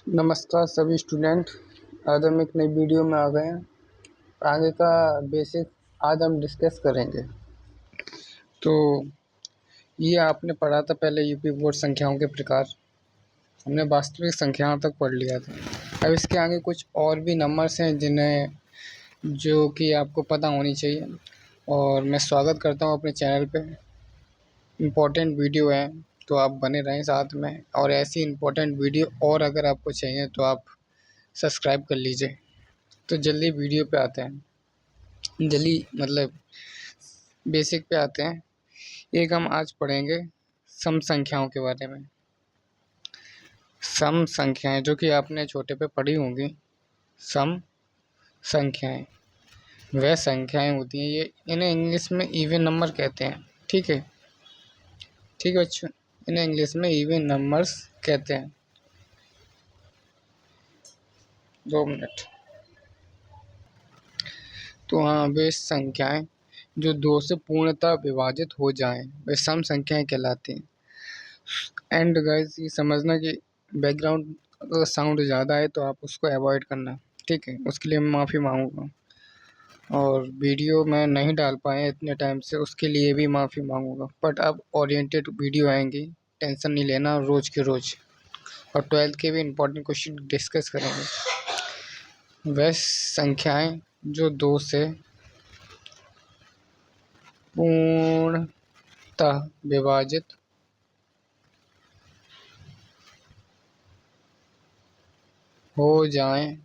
नमस्कार सभी स्टूडेंट। आज हम एक नई वीडियो में आ गए हैं। आगे का बेसिक आज हम डिस्कस करेंगे। तो ये आपने पढ़ा था पहले यूपी बोर्ड संख्याओं के प्रकार। हमने वास्तविक संख्याओं तक पढ़ लिया था। अब इसके आगे कुछ और भी नंबर्स हैं जिन्हें जो कि आपको पता होनी चाहिए। और मैं स्वागत करता हूँ अपने चैनल पे। इम्पोर्टेंट वीडियो है तो आप बने रहें साथ में। और ऐसी इम्पोर्टेंट वीडियो और अगर आपको चाहिए तो आप सब्सक्राइब कर लीजिए। तो जल्दी वीडियो पे आते हैं। जल्दी मतलब बेसिक पे आते हैं। एक हम आज पढ़ेंगे सम संख्याओं के बारे में। सम संख्याएं जो कि आपने छोटे पे पढ़ी होंगी। सम संख्याएं वह संख्याएं होती हैं, ये इन्हें इंग्लिश में इवन नंबर कहते हैं। ठीक है, ठीक है बच्चों, इन्हें इंग्लिश में इवन नंबर्स कहते हैं। 2 मिनट। तो हाँ, वे संख्याएं जो 2 से पूर्णतः विभाजित हो जाएं वे सम संख्याएं कहलाती हैं। एंड गाइस, ये समझना कि बैकग्राउंड अगर साउंड ज़्यादा है तो आप उसको अवॉइड करना। ठीक है, उसके लिए मैं माफ़ी मांगूंगा। और वीडियो में नहीं डाल पाए इतने टाइम से, उसके लिए भी माफ़ी मांगूंगा। बट अब ओरिएंटेड वीडियो आएंगी, टेंशन नहीं लेना, रोज़ के रोज़। और 12th के भी इम्पोर्टेंट क्वेश्चन डिस्कस करेंगे। वह संख्याएं जो 2 से पूर्णतः विभाजित हो जाएं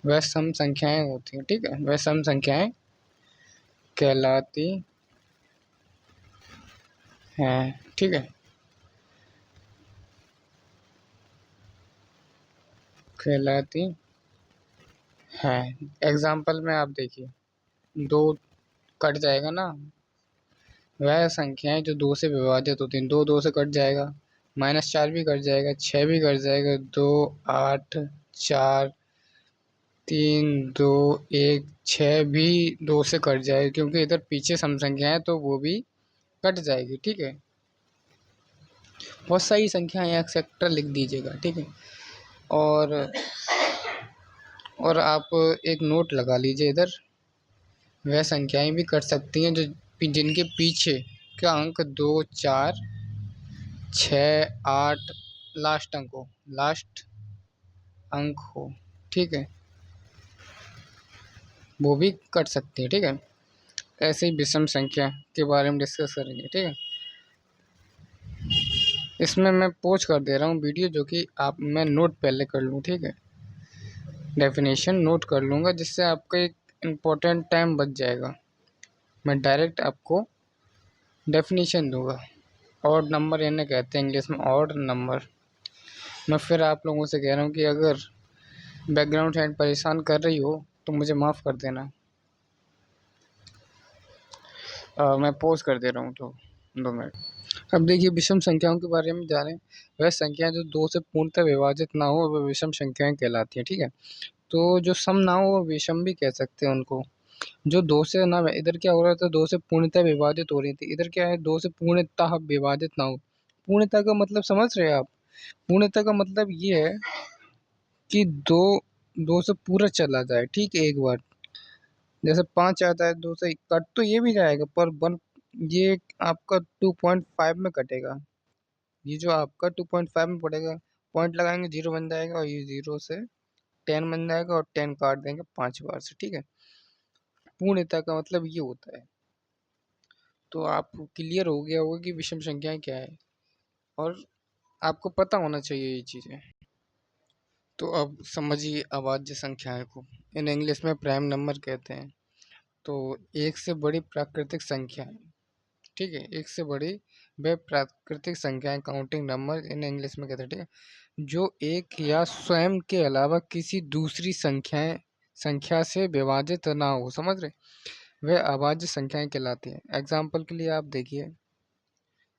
वह सम संख्याएं होती हैं। ठीक है, वह सम संख्याएं कहलाती हैं। ठीक है, कहलाती हैं। एग्जाम्पल में आप देखिए, 2 कट जाएगा ना, वह संख्याएं जो 2 से विभाजित होती हैं। 2 2 से कट जाएगा, -4 भी कट जाएगा, 6 भी कट जाएगा, 2 8 4 3 2 1 6 भी 2 से कट जाएगा, क्योंकि इधर पीछे सम संख्या है तो वो भी कट जाएगी। ठीक है, बहुत सारी संख्याएं एक्सेट्रा लिख दीजिएगा। ठीक है, और आप एक नोट लगा लीजिए इधर। वह संख्याएं भी कट सकती हैं जो जिनके पीछे का अंक 2 4 6 8 लास्ट अंक हो। ठीक है, वो भी कट सकती है। ठीक है, ऐसे ही विषम संख्या के बारे में डिस्कस करेंगे। ठीक है, इसमें मैं पोज कर दे रहा हूँ वीडियो, जो कि आप मैं नोट पहले कर लूँ। ठीक है, डेफिनेशन नोट कर लूँगा, जिससे आपका एक इम्पोर्टेंट टाइम बच जाएगा। मैं डायरेक्ट आपको डेफिनेशन दूंगा। ऑड नंबर इन्हें कहते हैं इंग्लिश में, ऑड नंबर। मैं फिर आप लोगों से कह रहा हूँ कि अगर बैकग्राउंड साइड परेशान कर रही हो तो मुझे माफ़ कर देना। मैं पोज कर दे रहा हूँ, तो 2 मिनट। अब देखिए, विषम संख्याओं के बारे में जानें। वह संख्या जो 2 से पूर्णतः विभाजित ना हो वह विषम संख्याएं कहलाती हैं। ठीक है, तो जो सम ना हो वो विषम भी कह सकते हैं उनको। जो 2 से ना, इधर क्या हो रहा था, 2 से पूर्णतः विभाजित हो रही थी। इधर क्या है, 2 से पूर्णतः विभाजित ना हो। पूर्णतः का मतलब समझ रहे हैं आप? पूर्णतः का मतलब ये है कि 2 से पूरा चला जाए। ठीक है, एक बार जैसे 5 आता है, 2 से कट तो ये भी जाएगा, पर वन ये आपका 2.5 में कटेगा। ये जो आपका 2.5 में पड़ेगा, पॉइंट लगाएंगे 0 बन जाएगा, और ये 0 से 10 बन जाएगा, और 10 काट देंगे 5 बार से। ठीक है, पूर्णतः का मतलब ये होता है। तो आप क्लियर हो गया होगा कि विषम संख्याएं क्या है, और आपको पता होना चाहिए ये चीज़ें। तो अब समझिए अभाज्य संख्याएं को। इन इंग्लिश में प्राइम नंबर कहते हैं। तो एक से बड़ी प्राकृतिक संख्याएं, ठीक है, एक से बड़ी वे प्राकृतिक संख्याएं, काउंटिंग नंबर इन इंग्लिश में कहते हैं। ठीक है, जो एक या स्वयं के अलावा किसी दूसरी संख्या से विभाजित ना हो, समझ रहे, वे अभाज्य संख्याएं कहलाती हैं। एग्जाम्पल के लिए आप देखिए,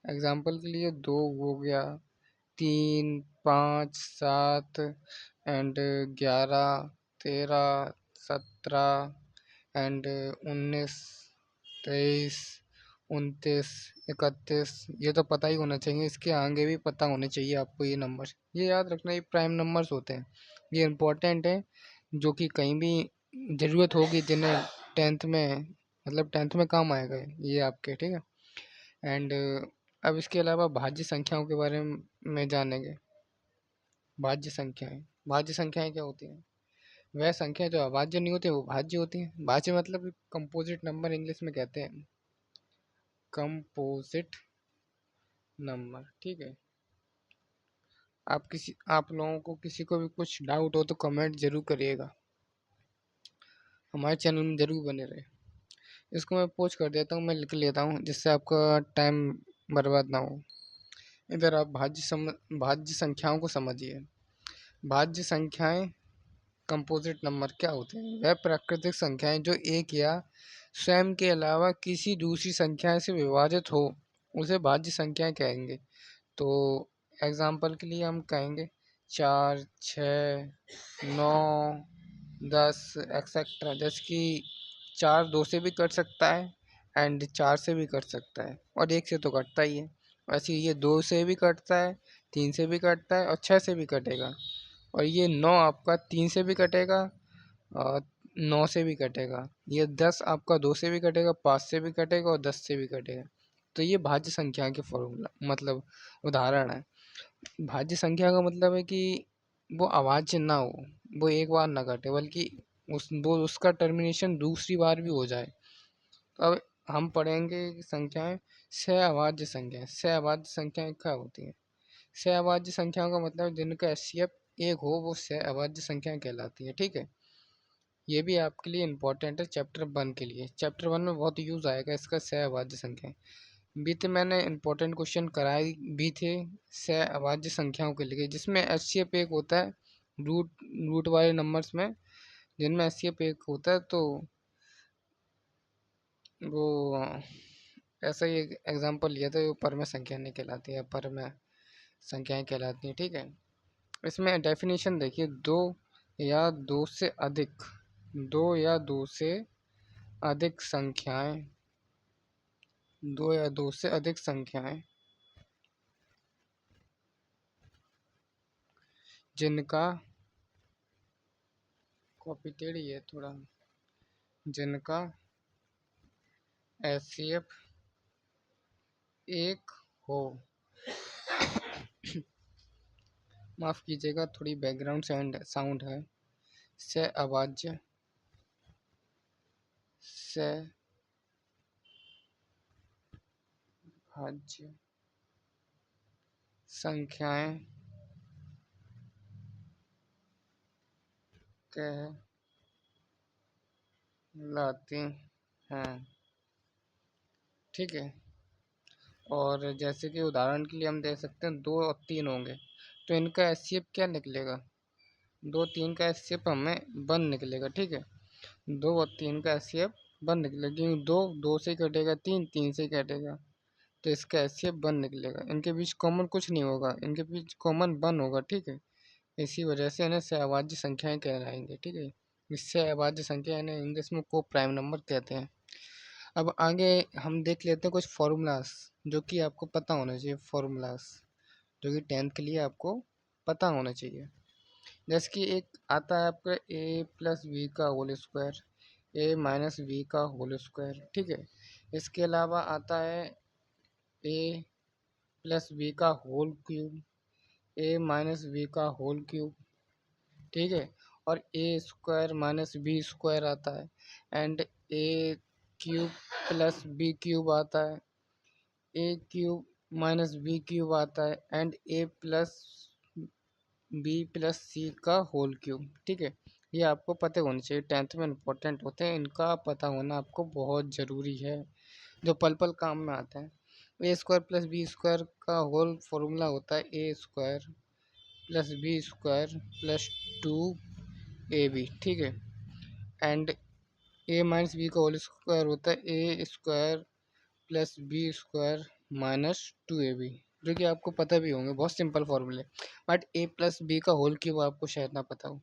एग्जाम्पल के लिए 2 हो गया, 3 5 7 एंड 11 13 17 एंड 19 23 29, 31, ये तो पता ही होना चाहिए, इसके आगे भी पता होने चाहिए आपको ये नंबर। ये याद रखना, ये प्राइम नंबर्स होते हैं, ये इम्पोर्टेंट है, जो कि कहीं भी ज़रूरत होगी, जिन्हें टेंथ में, मतलब टेंथ में काम आएगा ये आपके, ठीक है। एंड अब इसके अलावा भाज्य संख्याओं के बारे में जानेंगे। भाज्य संख्याएं क्या होती हैं? वह संख्या जो अभाज्य नहीं होती वो भाज्य होती है। भाज्य मतलब कंपोजिट नंबर इंग्लिश में कहते हैं, कंपोजिट नंबर, ठीक है। आप लोगों को किसी को भी कुछ डाउट हो तो कमेंट जरूर करिएगा, हमारे चैनल में जरूर बने रहे। इसको मैं पोस्ट कर देता हूँ, मैं लिख लेता हूँ जिससे आपका टाइम बर्बाद ना हो। इधर आप भाज्य संख्याओं को समझिए। भाज्य संख्याएं कंपोजिट नंबर क्या होते हैं? वह प्राकृतिक संख्याएं जो एक या स्वयं के अलावा किसी दूसरी संख्या से विभाजित हो, उसे भाज्य संख्याएं कहेंगे। तो एग्जाम्पल के लिए हम कहेंगे 4, 6, 9, 10 एक्सेट्रा। जैसे कि 4 2 से भी कट सकता है, एंड 4 से भी कट सकता है, और 1 से तो कटता ही है। वैसे ये 2 से भी कटता है, 3 से भी कटता है, और 6 से भी कटेगा। और ये 9 आपका 3 से भी कटेगा, और 9 से भी कटेगा। ये 10 आपका 2 से भी कटेगा, 5 से भी कटेगा, और 10 से भी कटेगा। तो ये भाज्य संख्या के फॉर्मूला मतलब उदाहरण है। भाज्य संख्या का मतलब है कि वो अभाज्य ना हो, वो एक बार ना घटे, बल्कि उसका टर्मिनेशन दूसरी बार भी हो जाए। तो अब हम पढ़ेंगे कि संख्याएं, सहअभाज्य संख्याएं। सहअभाज्य संख्याएं क्या होती हैं? सहअभाज्य संख्याओं का मतलब जिनका एचसीएफ एक हो वो सहअभाज्य संख्याएं कहलाती है, ठीक है। ये भी आपके लिए इम्पोर्टेंट है चैप्टर 1 के लिए। चैप्टर 1 में बहुत यूज़ आएगा इसका, सहअभाज्य संख्याएं। बीते मैंने इम्पोर्टेंट क्वेश्चन कराए भी थे सहअभाज्य संख्याओं के लिए, जिसमें एचसीएफ एक होता है। रूट रूट वाले नंबर्स में जिनमें एचसीएफ एक होता है, तो वो ऐसा ही एक एग्जांपल लिया था, वो परम संख्या नहीं कहलाती है, परम संख्याएं कहलाती हैं, ठीक है। इसमें डेफिनेशन देखिए, या दो से अधिक दो या दो से अधिक संख्याएं दो या दो से अधिक संख्याएं जिनका, कॉपी टेढ़ी है थोड़ा, जिनका एचसीएफ एक हो। माफ़ कीजिएगा, थोड़ी बैकग्राउंड साउंड है। से अभाज्य से भाज्य संख्याएं कहलाती हैं, ठीक है। और जैसे कि उदाहरण के लिए हम दे सकते हैं 2 और 3 होंगे, तो इनका एचसीएफ क्या निकलेगा? 2 3 का एचसीएफ हमें 1 निकलेगा, ठीक है। 2 और 3 का एचसीएफ 1 निकलेगा, क्योंकि 2 2 से कटेगा, 3 3 से कटेगा, तो इसका एचसीएफ 1 निकलेगा। इनके बीच कॉमन कुछ नहीं होगा, इनके बीच कॉमन 1 होगा, ठीक है। इसी वजह से इन्हें सहअभाज्य संख्याएं कहलाएंगे, ठीक है। इससे अभाज्य संख्या इन्हें इंग्लिश में को प्राइम नंबर कहते हैं। अब आगे हम देख लेते हैं कुछ फार्मूलास जो कि आपको पता होना चाहिए, फार्मूलास जो कि टेंथ के लिए आपको पता होना चाहिए। जैसे कि एक आता है आपका ए प्लस वी का whole square, a minus b का होल स्क्वायर, ठीक है। इसके अलावा आता है ए प्लस वी का whole cube, a minus b का होल क्यूब, ठीक है। और a square minus B square आता है, and a cube plus B cube आता है, ए क्यूब माइनस बी क्यूब आता है, and a plus b plus c का होल क्यूब, ठीक है। ये आपको पता होने चाहिए, टेंथ में इंपॉर्टेंट होते हैं, इनका पता होना आपको बहुत ज़रूरी है, जो पल पल काम में आता है। A square plus B square का होल फॉर्मूला होता है a square plus B square plus 2ab, ठीक है। एंड ए माइनस बी का होल स्क्वायर होता है a square plus B square minus 2ab, जो कि आपको पता भी होंगे, बहुत सिंपल फॉर्मूले। बट ए प्लस बी का होल क्यूब आपको शायद ना पता हो।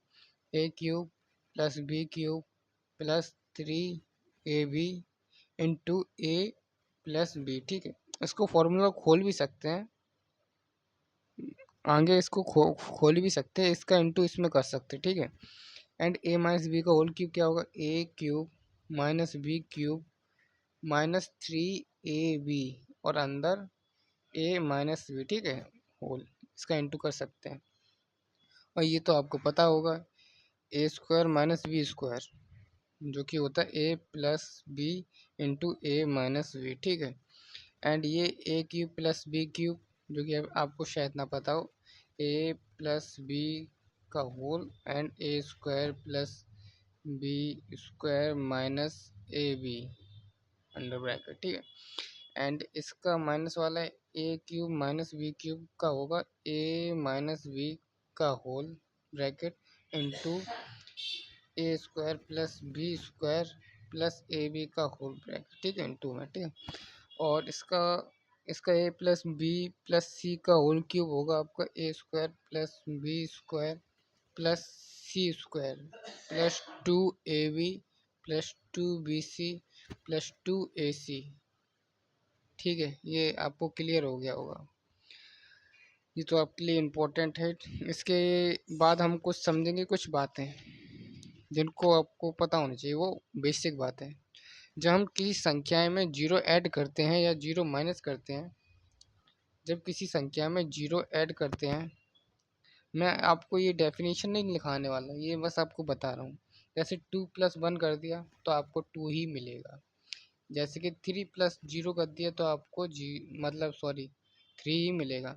A cube plus B cube plus 3ab into a plus b, ठीक है। इसको फॉर्मूला खोल भी सकते हैं, आगे इसको खोल भी सकते हैं, इसका इंटू इसमें कर सकते हैं, ठीक है। एंड ए माइनस बी का होल क्यूब क्या होगा, a cube minus B cube minus 3ab और अंदर ए माइनस बी, ठीक है, होल, इसका इंटू कर सकते हैं। और ये तो आपको पता होगा, A square minus B square जो कि होता है ए plus B into A minus B, ठीक है। एंड ये A cube plus B cube जो कि आपको शायद ना पता हो, ए प्लस बी का whole and A square plus B square minus A B under bracket, ठीक है। एंड इसका माइनस वाला है, ए क्यूब माइनस बी क्यूब का होगा ए माइनस बी का whole bracket into a square plus B square plus a b का whole bracket, ठीक है, इंटू में, ठीक है। और इसका इसका a plus b plus c का होल क्यूब होगा आपका a square plus B square plus c square plus 2ab plus 2bc plus 2ac, ठीक है। ये आपको क्लियर हो गया होगा, ये तो आपके लिए इम्पोर्टेंट है। इसके बाद हम कुछ समझेंगे कुछ बातें जिनको आपको पता होनी चाहिए, वो बेसिक बात है। जब हम किसी संख्याएं में जीरो ऐड करते हैं या जीरो माइनस करते हैं, जब किसी संख्या में जीरो ऐड करते हैं, मैं आपको ये डेफिनेशन नहीं लिखाने वाला, ये बस आपको बता रहा हूँ। जैसे 2+1 कर दिया तो आपको 2 ही मिलेगा, जैसे कि 3+0 कर दिया तो आपको मतलब सॉरी 3 ही मिलेगा।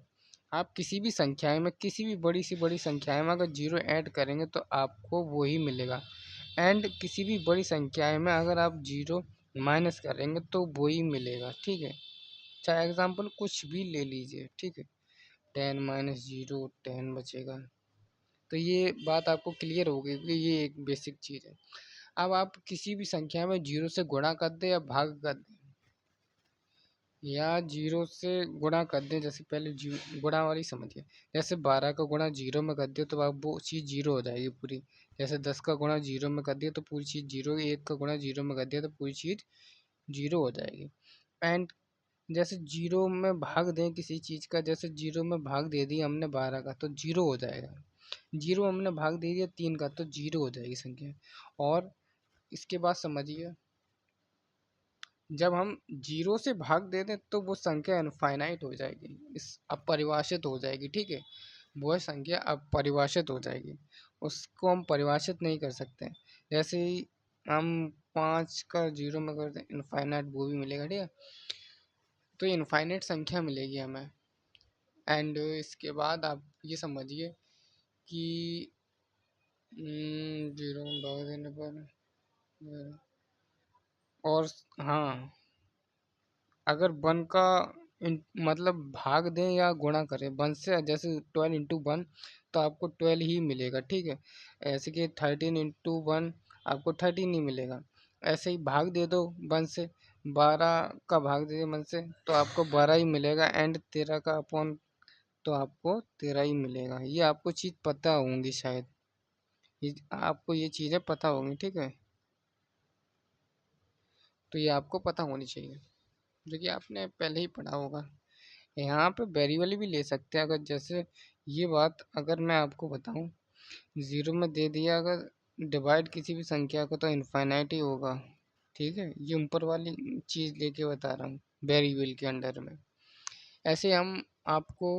आप किसी भी संख्याएं में, किसी भी बड़ी से बड़ी संख्याएं में अगर जीरो ऐड करेंगे तो आपको वो ही मिलेगा। एंड किसी भी बड़ी संख्याएं में अगर आप जीरो माइनस करेंगे तो वो ही मिलेगा, ठीक है। चाहे एग्जाम्पल कुछ भी ले लीजिए, ठीक है, 10 - 0 10 बचेगा। तो ये बात आपको क्लियर हो गई कि ये एक बेसिक चीज़ है। अब आप किसी भी संख्या में जीरो से गुणा कर दें या भाग कर दें या जीरो से गुणा कर दें, जैसे पहले गुणा वाली समझिए, जैसे 12 का गुणा जीरो में कर दिया तो आप वो चीज़ जीरो हो जाएगी पूरी। जैसे 10 का गुणा जीरो में कर दिया तो पूरी चीज़ जीरो, 1 का गुणा जीरो में कर दिया तो पूरी चीज़ जीरो हो जाएगी। एंड जैसे जीरो में भाग दें किसी चीज़ का, जैसे जीरो में भाग दे दिया हमने 12 का तो जीरो हो जाएगा, जीरो हमने भाग दे दिया 3 का तो जीरो हो जाएगी संख्या। और इसके बाद समझिए, जब हम जीरो से भाग दे दें तो वो संख्या इनफाइनाइट हो जाएगी, इस अपरिभाषित हो जाएगी, ठीक है। वो संख्या अपरिभाषित हो जाएगी, उसको हम परिभाषित नहीं कर सकते। जैसे ही हम 5 का जीरो में कर दें इनफाइनाइट, वो भी मिलेगा, ठीक है। तो इनफाइनाइट संख्या मिलेगी हमें। एंड इसके बाद आप ये समझिए कि जीरो में भाग देने पर और हाँ, अगर वन का मतलब भाग दें या गुणा करें वन से, जैसे 12 × 1 तो आपको 12 ही मिलेगा, ठीक है। ऐसे कि 13 × 1 आपको 13 ही मिलेगा। ऐसे ही भाग दे दो वन से, 12 का भाग दे दो वन से तो आपको 12 ही मिलेगा। एंड 13 का अपॉन तो आपको 13 ही मिलेगा। ये आपको चीज़ पता होंगी शायद, ये आपको ये चीज़ें पता होंगी, ठीक है। तो ये आपको पता होनी चाहिए, जो कि आपने पहले ही पढ़ा होगा। यहाँ पे वेरिएबल भी ले सकते हैं, अगर जैसे ये बात अगर मैं आपको बताऊँ, ज़ीरो में दे दिया अगर डिवाइड किसी भी संख्या को तो इनफाइनाइट ही होगा, ठीक है। ये ऊपर वाली चीज़ लेके बता रहा हूँ वेरिएबल के अंडर में। ऐसे हम आपको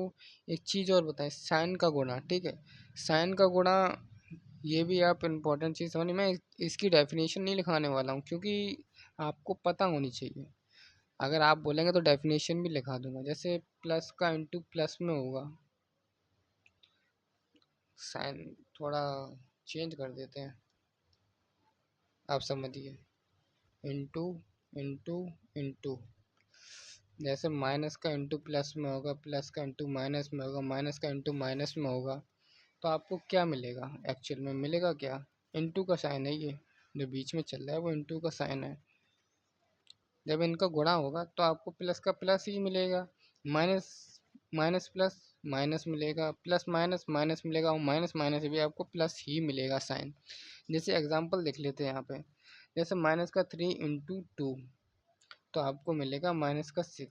एक चीज़ और बताएं, साइन का गुणा, ठीक है। साइन का गुणा ये भी आप इम्पोर्टेंट चीज़ समझिए। मैं इसकी डेफिनेशन नहीं लिखाने वाला हूँ क्योंकि आपको पता होनी चाहिए। अगर आप बोलेंगे तो डेफिनेशन भी लिखा दूंगा। जैसे प्लस का इंटू प्लस में होगा, साइन थोड़ा चेंज कर देते हैं, आप समझिए, इंटू इंटू इंटू। जैसे माइनस का इंटू प्लस में होगा, प्लस का इंटू माइनस में होगा, माइनस का इंटू माइनस में होगा, तो आपको क्या मिलेगा, एक्चुअल में मिलेगा क्या, इंटू का साइन है। ये जो बीच में चल रहा है वो इंटू का साइन है। जब इनका गुणा होगा तो आपको प्लस का प्लस ही मिलेगा, माइनस माइनस प्लस माइनस मिलेगा, प्लस माइनस माइनस मिलेगा, और माइनस माइनस भी आपको प्लस ही मिलेगा साइन। जैसे एग्जांपल देख लेते हैं यहाँ पे, जैसे माइनस का 3 × 2 तो आपको मिलेगा -6।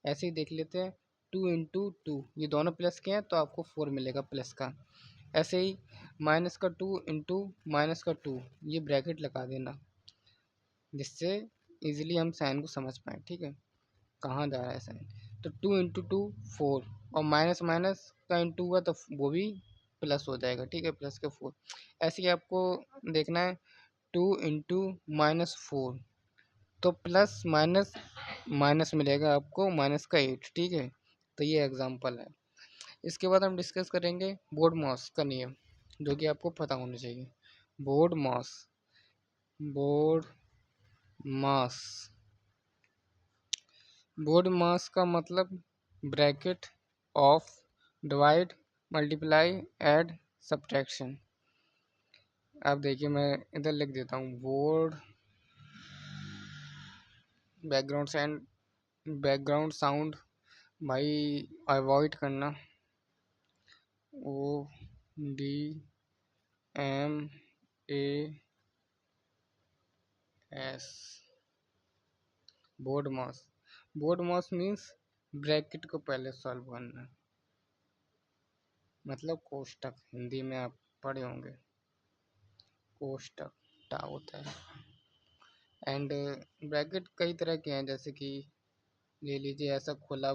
ऐसे ही देख लेते हैं, 2 × 2, ये दोनों प्लस के हैं तो आपको 4 मिलेगा प्लस का। ऐसे ही -2 × -2, ये ब्रैकेट लगा देना, जिससे इजीली हम साइन को समझ पाएँ, ठीक है, कहाँ जा रहा है साइन। तो 2 × 2 4, और माइनस माइनस का इंटू हुआ तो वो भी प्लस हो जाएगा, ठीक है, प्लस के 4। ऐसे ही आपको देखना है 2 × -4, तो प्लस माइनस माइनस मिलेगा आपको माइनस का 8, ठीक है। तो ये एग्जांपल है। इसके बाद हम डिस्कस करेंगे बोर्ड मॉस का नियम, जो कि आपको पता होना चाहिए। बोर्ड मॉस, बोर्ड मास, बोर्ड मास का मतलब bracket of divide multiply add subtraction. अब देखिए मैं इधर लिख देता हूँ बोर्ड, बैकग्राउंड साउंड भाई अवॉइड करना, ODMAS, बोर्ड मास। बोर्ड मास मीन्स ब्रैकेट को पहले सॉल्व करना, मतलब कोष्टक, हिंदी में आप पढ़े होंगे, कोष्टक टा होता है। एंड ब्रैकेट कई तरह के हैं, जैसे कि ले लीजिए ऐसा खुला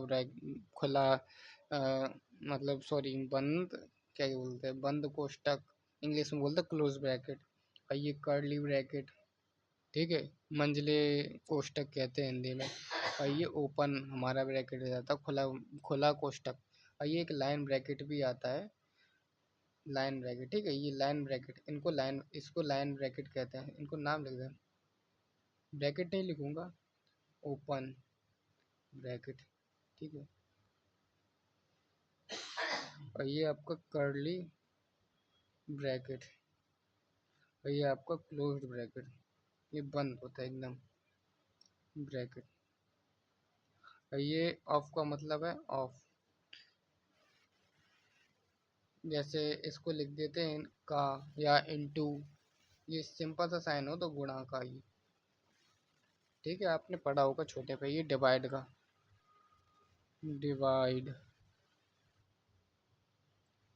मतलब सॉरी बंद, क्या बोलते हैं, बंद कोष्टक, इंग्लिश में बोलते हैं क्लोज ब्रैकेट। और ये कर्ली ब्रैकेट, ठीक है, मंझले कोष्टक कहते हैं हिंदी में। और ये ओपन हमारा ब्रैकेट हो जाता है, खुला खुला कोष्टक। और ये एक लाइन ब्रैकेट भी आता है, लाइन ब्रैकेट, ठीक है, ये लाइन ब्रैकेट, इसको लाइन ब्रैकेट कहते हैं। इनको नाम लिख दें, ब्रैकेट नहीं लिखूंगा, ओपन ब्रैकेट, ठीक है। और ये आपका कर्ली ब्रैकेट, और ये आपका क्लोज्ड ब्रैकेट, ये बंद होता है एकदम ब्रैकेट। और ये ऑफ का मतलब है ऑफ, जैसे इसको लिख देते हैं का या इनटू, ये सिंपल सा साइन हो तो गुणा का ही, ठीक है, आपने पढ़ा होगा छोटे पे। ये डिवाइड का, डिवाइड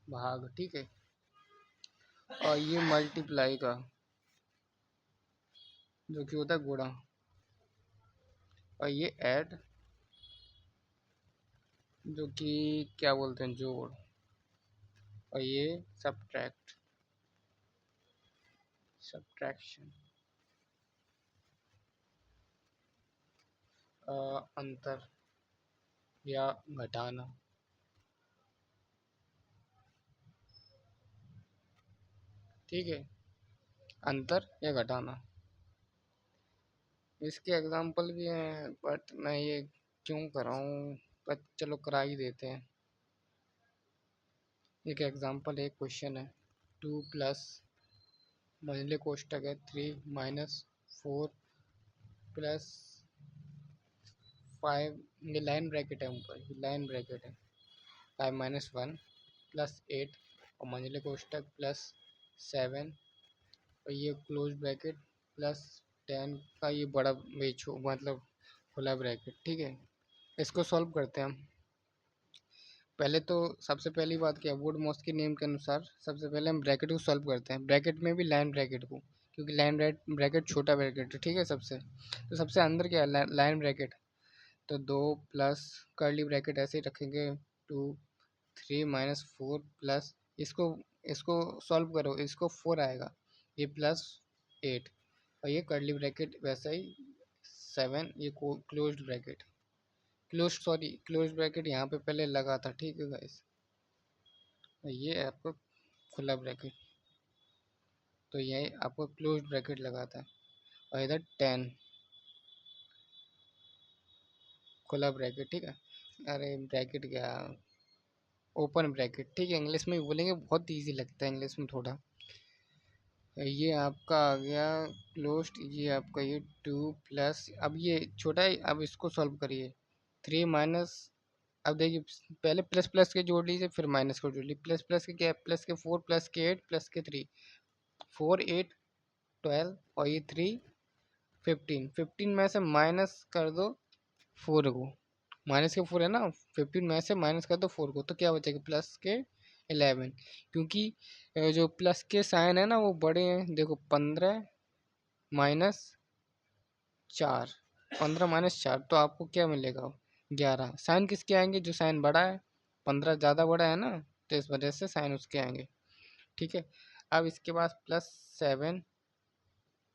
भाग, ठीक है। और ये मल्टीप्लाई का, जो कि होता है गुणा। और ये ऐड, जो कि क्या बोलते हैं, जोड़। और ये सब्ट्रैक्ट, सब्ट्रैक्शन, अंतर या घटाना, ठीक है, अंतर या घटाना। इसके एग्जाम्पल भी हैं, बट मैं ये क्यों कराऊँ, पर चलो करा ही देते हैं। एक एग्जाम्पल, एक क्वेश्चन है, 2 प्लस मंझले कोष्टक है 3 - 4 प्लस 5, ये लाइन ब्रैकेट है, ऊपर ये लाइन ब्रैकेट है, 5 - 1 प्लस 8, और मंझले कोष्टक प्लस 7, और ये क्लोज ब्रैकेट प्लस 10 का ये बड़ा बेचो मतलब खुला ब्रैकेट, ठीक है। इसको सॉल्व करते हैं हम। पहले तो सबसे पहली बात क्या है, वुड मॉस के नियम के अनुसार सबसे पहले हम ब्रैकेट को सॉल्व करते हैं, ब्रैकेट में भी लाइन ब्रैकेट को, क्योंकि लाइन ब्रैकेट छोटा ब्रैकेट है, ठीक है, सबसे। तो सबसे अंदर क्या है, लाइन ब्रैकेट। तो 2 प्लस कर्ली ब्रैकेट ऐसे ही रखेंगे, 2 3 - 4 प्लस, इसको इसको सॉल्व करो, इसको 4 आएगा, ये प्लस 8, और ये कर्ली ब्रैकेट वैसा ही 7, ये क्लोज्ड ब्रैकेट, क्लोज ब्रैकेट यहाँ पे पहले लगा था, ठीक है गाइस। ये आपको खुला ब्रैकेट, तो ये आपको क्लोज ब्रैकेट लगाता है। और इधर 10 खुला ब्रैकेट, ठीक है, अरे ब्रैकेट क्या, ओपन ब्रैकेट, ठीक है, इंग्लिश में भी बोलेंगे, बहुत इजी लगता है इंग्लिश में थोड़ा। ये आपका आ गया क्लोज्ड, ये आपका ये 2 प्लस, अब ये छोटा है, अब इसको सॉल्व करिए, 3 माइनस, अब देखिए पहले प्लस प्लस के जोड़ लीजिए, फिर माइनस को जोड़ लीजिए, प्लस प्लस के क्या, प्लस के 4 प्लस के 8 प्लस के 3, 4 8 12, और ये 3 15 में से माइनस कर दो 4 को, माइनस के 4 है ना, 15 में से माइनस कर दो 4 को, तो क्या बचेगा प्लस के 11, क्योंकि जो प्लस के साइन है ना वो बड़े हैं। देखो 15 माइनस 4, 15 - 4 तो आपको क्या मिलेगा 11। साइन किसके आएंगे, जो साइन बड़ा है, 15 ज़्यादा बड़ा है ना, तो इस वजह से साइन उसके आएंगे। ठीक है, अब इसके बाद +7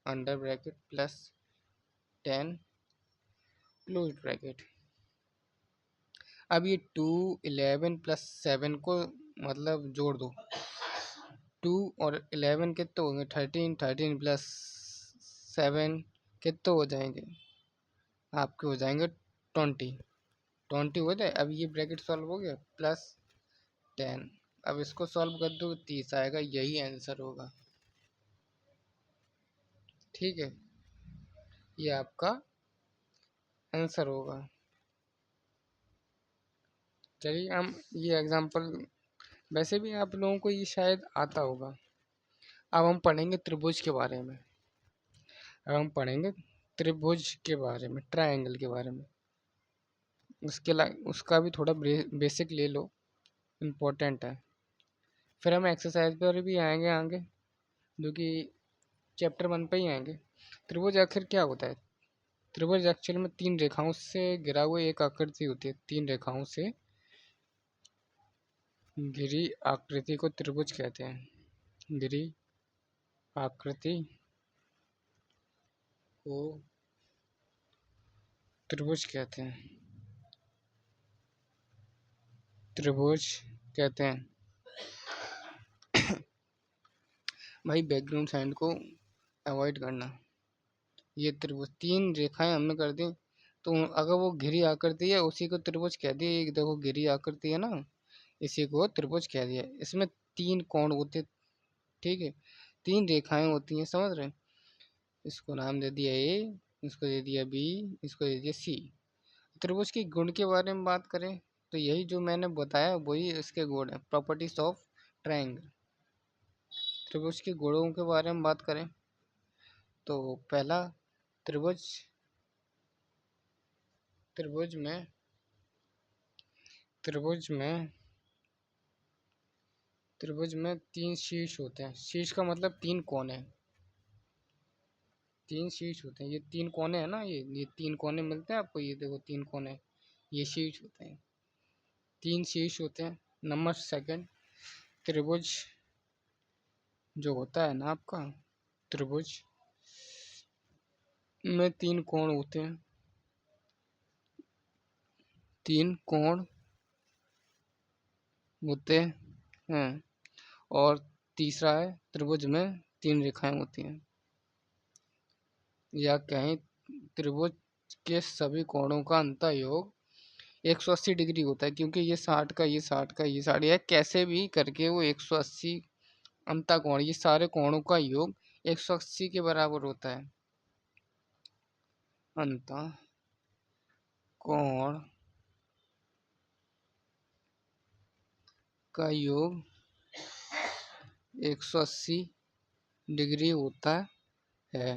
अंडर ब्रैकेट +10 क्लोज ब्रैकेट। अब ये 2 11 +7 को मतलब जोड़ दो, 2 और 11 कितने होंगे 13, 13 +7 कितने हो जाएंगे आपके, हो जाएंगे 20, 20 हो जाए। अब ये ब्रैकेट सॉल्व हो गया +10, अब इसको सॉल्व कर दो 30 आएगा, यही आंसर होगा। ठीक है, ये आपका आंसर होगा। चलिए हम ये एग्जांपल, वैसे भी आप लोगों को ये शायद आता होगा। अब हम पढ़ेंगे त्रिभुज के बारे में, अब हम पढ़ेंगे त्रिभुज के बारे में, ट्रायंगल के बारे में। उसका भी थोड़ा बेसिक ले लो, इम्पोर्टेंट है। फिर हम एक्सरसाइज पर भी आएंगे आगे, जो कि चैप्टर 1 पे ही आएंगे। त्रिभुज आखिर क्या होता है। त्रिभुज एक्चुअल में 3 रेखाओं से घिरा हुआ एक आकृति होती है। 3 रेखाओं से घिरी आकृति को त्रिभुज कहते हैं। घिरी आकृति को त्रिभुज कहते हैं, त्रिभुज कहते हैं। भाई बैकग्राउंड साउंड को अवॉइड करना। ये त्रिभुज 3 रेखाएं हमने कर दी, तो अगर वो घिरी आकृति है उसी को त्रिभुज कह दिया। एक देखो घिरी आकृति है ना, इसी को त्रिभुज कह दिया। इसमें 3 कोण होते, ठीक है, 3 रेखाएं होती हैं, समझ रहे हैं। इसको नाम दे दिया ए, इसको दे दिया बी, इसको दे दिया सी। त्रिभुज के गुण के बारे में बात करें तो यही जो मैंने बताया वही इसके गुण है, प्रॉपर्टीज ऑफ ट्रायंगल। त्रिभुज के गुणों के बारे में बात करें तो पहला, त्रिभुज त्रिभुज में त्रिभुज में त्रिभुज में 3 शीर्ष होते हैं। शीर्ष का मतलब 3 कोने, 3 शीर्ष होते हैं। ये 3 कोने हैं ना, ये 3 कोने मिलते हैं आपको, ये देखो 3 कोने, ये शीर्ष होते हैं, 3 शीर्ष होते हैं। नंबर सेकंड, त्रिभुज जो होता है ना आपका, त्रिभुज में 3 कोण होते हैं, 3 कोण होते हैं। और तीसरा है, त्रिभुज में 3 रेखाएं होती हैं, या कहें त्रिभुज के सभी कोणों का अंतः योग 180 डिग्री होता है, क्योंकि ये 60 का, ये 60 का, ये 60, या कैसे भी करके वो 180 अंतः कोण, ये सारे कोणों का योग 180 के बराबर होता है। अंतः कोण का योग 180 डिग्री होता है।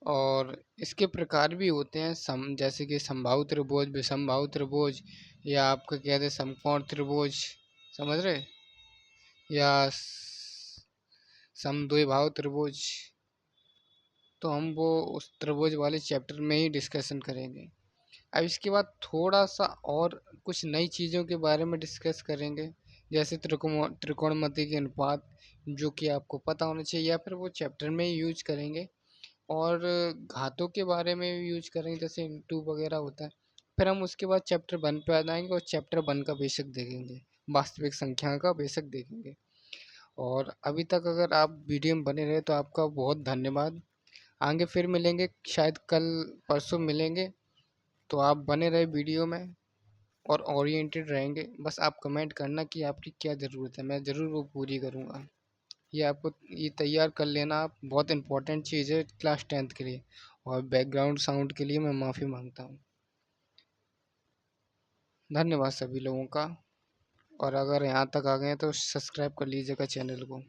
और इसके प्रकार भी होते हैं, जैसे कि समबाहु त्रिभुज, विषमबाहु त्रिभुज, या आपका कहते हैं समकोण त्रिभुज, समझ रहे, या समद्विबाहु त्रिभुज। तो हम वो उस त्रिभुज वाले चैप्टर में ही डिस्कशन करेंगे। अब इसके बाद थोड़ा सा और कुछ नई चीज़ों के बारे में डिस्कस करेंगे, जैसे त्रिकोणमिति के अनुपात, जो कि आपको पता होना चाहिए, या फिर वो चैप्टर में ही यूज करेंगे। और घातों के बारे में भी यूज करेंगे, जैसे इंटू वगैरह होता है। फिर हम उसके बाद चैप्टर 1 पे आ जाएंगे और चैप्टर 1 का बेसिक देखेंगे, वास्तविक संख्या का बेसिक देखेंगे। और अभी तक अगर आप वीडियो में बने रहे तो आपका बहुत धन्यवाद। आगे फिर मिलेंगे, शायद कल परसों मिलेंगे, तो आप बने रहे वीडियो में और ओरिएंटेड रहेंगे। बस आप कमेंट करना कि आपकी क्या ज़रूरत है, मैं ज़रूर वो पूरी करूँगा। ये आपको ये तैयार कर लेना आप, बहुत इंपॉर्टेंट चीज़ है क्लास 10th के लिए। और बैकग्राउंड साउंड के लिए मैं माफ़ी मांगता हूँ। धन्यवाद सभी लोगों का। और अगर यहाँ तक आ गए तो सब्सक्राइब कर लीजिएगा चैनल को।